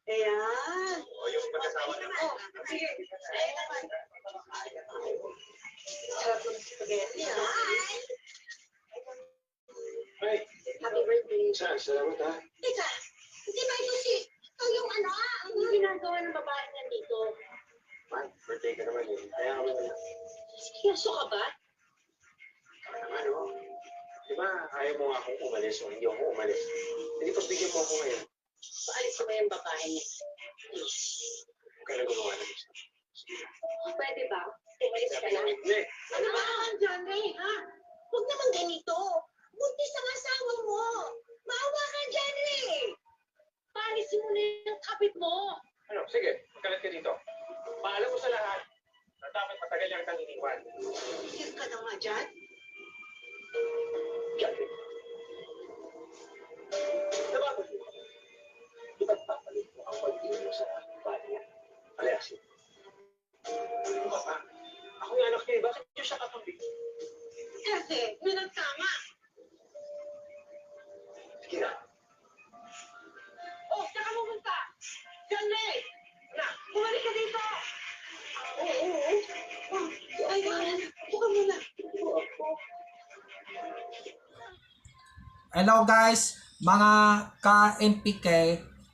Ayan. O yung pagkasama niyo. Sige. Sarap ng spaghetti, ha? Ay, Happy birthday. salamat ha. Teka, hindi ba ito si... Ito yung ano ang ginagawa ng babae nandito? Birthday ka naman eh. Kaya ako naman. Seryoso ka ba? Ano? Di ba ayaw mo nga akong umalis o hindi ako umalis? Hindi pagbigyan mo ako ngayon. Paalis mo yung babae niya. Please. Huwag ka na gumawa ng gusto. Pwede ba? Umalis ka na. Hindi. Ano ba ang Johnny, ha? Huwag naman ganito. Buntis ang asawa mo. Maawa ka, Johnny. Paalisin mo na yung kapit mo. Ano? Sige, magkalat ka dito. Paalam mo sa lahat na dapat matagal lang kang iniwan. Tigil ka na nga dyan. Gagawin. Nabago mo. Di ba't papalit mo ang pag-iwan mo sa bahay niya? Alayasin. Ano ka pa? Ako yung anak niya eh. Bakit niyo siya kapambig? Kasi, yun ang tama. Sige na. Oh, saka pumunta. Johnny! Na, bumalik ka dito. Ay, buka muna. Hello guys, mga ka-MPK,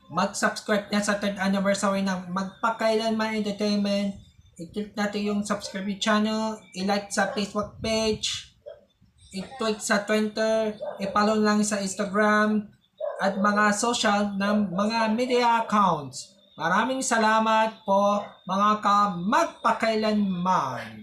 mag-subscribe na sa 3rd anniversary ng Magpakailanman Entertainment. I-click natin yung subscribe channel, i-like sa Facebook page, i-tweet sa Twitter, i-follow lang sa Instagram, at mga social ng mga media accounts. Maraming salamat po mga ka-magpakailanman.